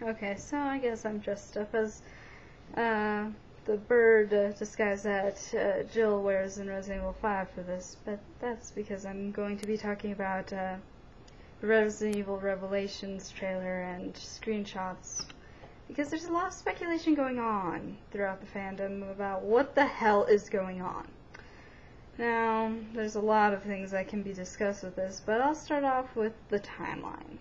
Okay, so I guess I'm dressed up as the bird disguise that Jill wears in Resident Evil 5 for this, but that's because I'm going to be talking about the Resident Evil Revelations trailer and screenshots, because there's a lot of speculation going on throughout the fandom about what the hell is going on. Now, there's a lot of things that can be discussed with this, but I'll start off with the timeline.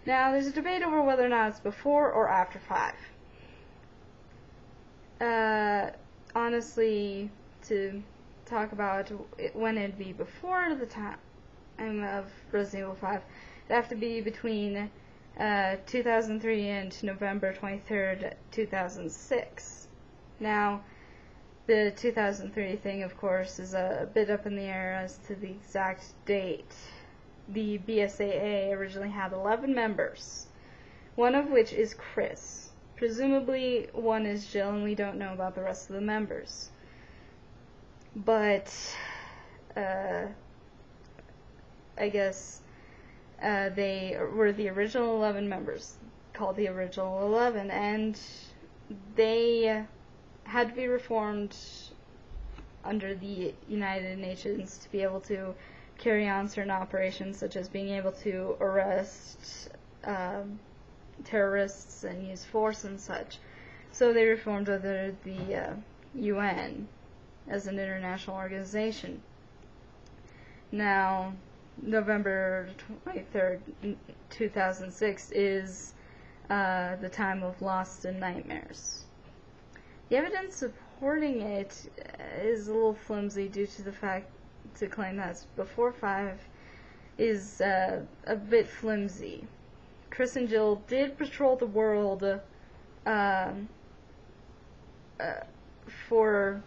Now, there's a debate over whether or not it's before or after 5. Honestly, to talk about when it'd be before the time of Resident Evil 5, it'd have to be between 2003 and November 23rd, 2006. Now, the 2003 thing, of course, is a bit up in the air as to the exact date. The BSAA originally had 11 members, one of which is Chris. Presumably, one is Jill, and we don't know about the rest of the members. But, I guess they were the original 11 members, called the original 11, and they had to be reformed under the United Nations to be able to carry on certain operations, such as being able to arrest terrorists and use force and such. So they reformed under the UN as an international organization. Now, November 23rd, 2006 is the time of Lost in Nightmares. The evidence supporting it is a little flimsy due to the fact to claim that it's before 5 is a bit flimsy. Chris and Jill did patrol the world for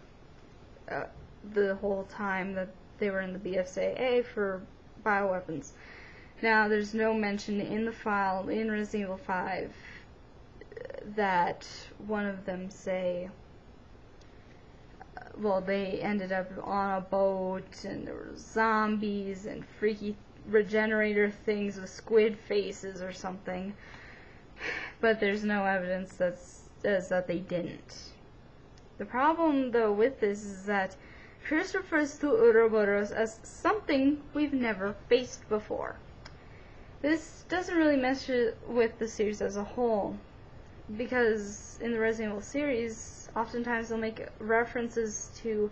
the whole time that they were in the BSAA for bioweapons. Now, there's no mention in the file in Resident Evil 5 that one of them say, well, they ended up on a boat and there were zombies and freaky regenerator things with squid faces or something, but there's no evidence that says that they didn't. The problem, though, with this is that Chris refers to Ouroboros as something we've never faced before. This doesn't really mesh with the series as a whole, because in the Resident Evil series, oftentimes they'll make references to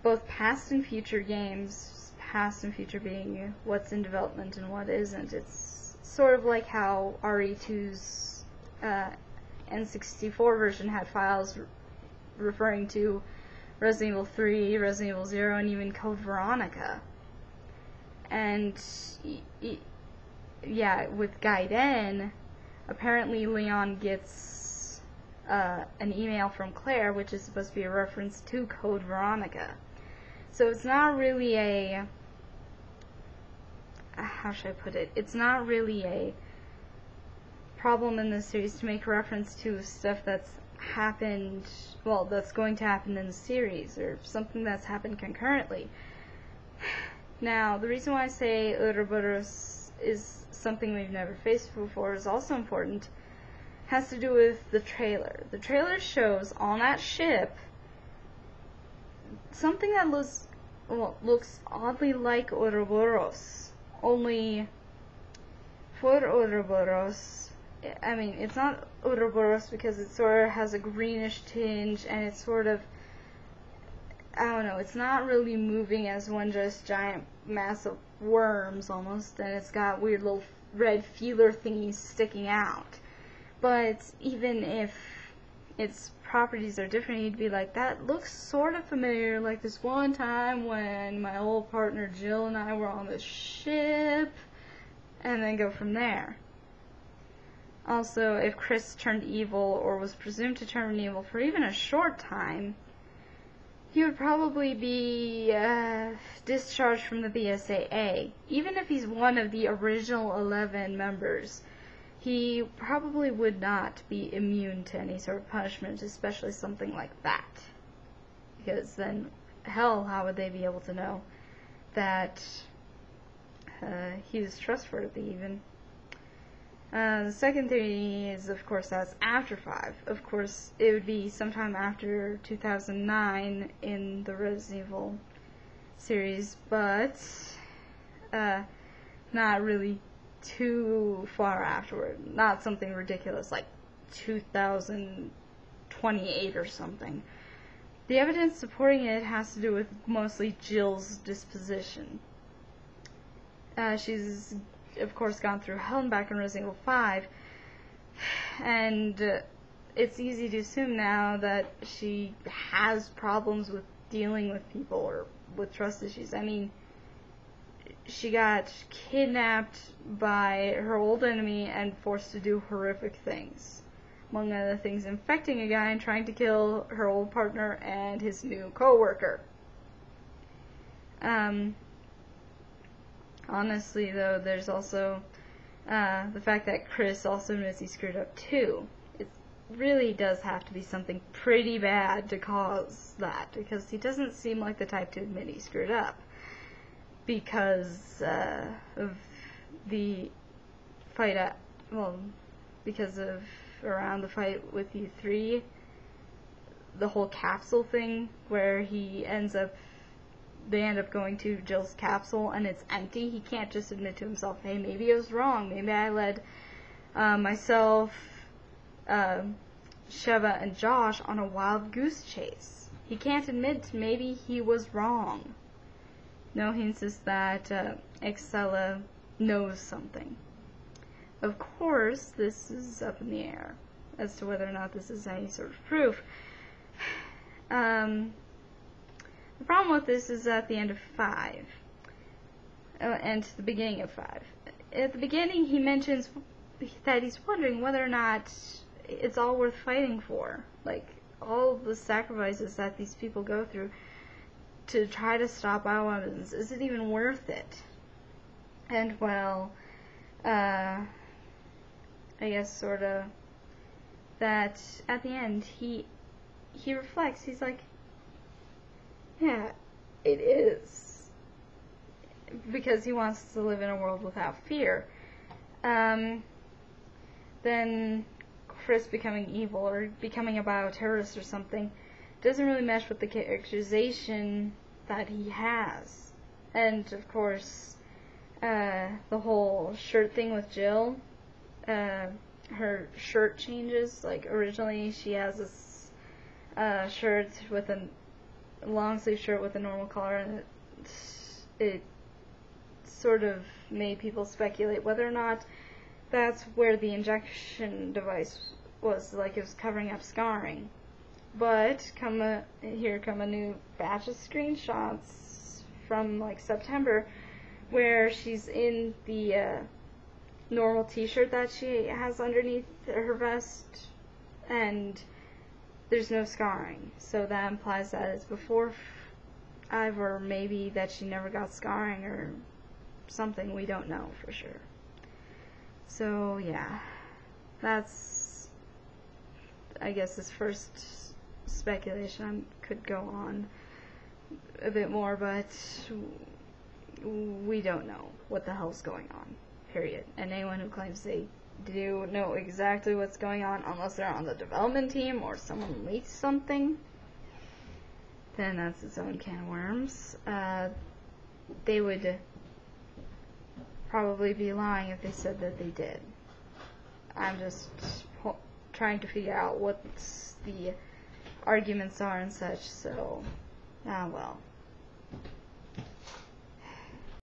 both past and future games, past and future being what's in development and what isn't. It's sort of like how RE2's N64 version had files referring to Resident Evil 3, Resident Evil 0, and even Code Veronica. And yeah, with Gaiden, apparently Leon gets an email from Claire, which is supposed to be a reference to Code Veronica. So it's not really a... how should I put it? It's not really a problem in this series to make reference to stuff that's happened, well, that's going to happen in the series, or something that's happened concurrently. Now, the reason why I say Ouroboros is something we've never faced before is also important, has to do with the trailer. The trailer shows on that ship something that looks oddly like Ouroboros, only for Ouroboros, I mean, it's not Ouroboros because it sort of has a greenish tinge, and it's sort of, I don't know, it's not really moving as one just giant mass of worms almost, and it's got weird little red feeler thingies sticking out. But even if its properties are different, you'd be like, that looks sort of familiar, like this one time when my old partner Jill and I were on the ship, and then go from there. Also, if Chris turned evil, or was presumed to turn evil for even a short time, he would probably be discharged from the BSAA. Even if he's one of the original 11 members, he probably would not be immune to any sort of punishment, especially something like that. Because then, hell, how would they be able to know that he was trustworthy even? The second theory is, of course, that's after 5. Of course, it would be sometime after 2009 in the Resident Evil series, but not really too far afterward. Not something ridiculous like 2028 or something. The evidence supporting it has to do with mostly Jill's disposition. She's, of course, gone through hell and back in Resident Evil 5, and it's easy to assume now that she has problems with dealing with people or with trust issues. I mean, she got kidnapped by her old enemy and forced to do horrific things. Among other things, infecting a guy and trying to kill her old partner and his new co-worker. Honestly, though, there's also the fact that Chris also admits he screwed up too. It really does have to be something pretty bad to cause that, because he doesn't seem like the type to admit he screwed up. Because of the fight because of around the fight with E3, the whole capsule thing where they end up going to Jill's capsule and it's empty. He can't just admit to himself, hey, maybe I was wrong, maybe I led myself, Sheva, and Josh on a wild goose chase. He can't admit maybe he was wrong. No, he insists that Excella knows something. Of course, this is up in the air as to whether or not this is any sort of proof. The problem with this is at the end of 5, and the beginning of 5. At the beginning, he mentions that he's wondering whether or not it's all worth fighting for. Like, all the sacrifices that these people go through to try to stop bioweapons, is it even worth it? And, well, I guess sort of that at the end he reflects, he's like, yeah, it is, because he wants to live in a world without fear. Then Chris becoming evil or becoming a bioterrorist or something doesn't really mesh with the characterization that he has. And of course, the whole shirt thing with Jill, her shirt changes. Like, originally she has this shirt with a long sleeve shirt with a normal collar, and it sort of made people speculate whether or not that's where the injection device was, like it was covering up scarring. But here come a new batch of screenshots from like September where she's in the normal t-shirt that she has underneath her vest, and there's no scarring. So that implies that it's before 5, or maybe that she never got scarring or something. We don't know for sure. So yeah, that's, I guess, this first speculation. I could go on a bit more, but we don't know what the hell's going on, period. And anyone who claims they do know exactly what's going on, unless they're on the development team or someone leaked something, then that's its own can of worms. They would probably be lying if they said that they did. I'm just trying to figure out what the arguments are and such, so, well.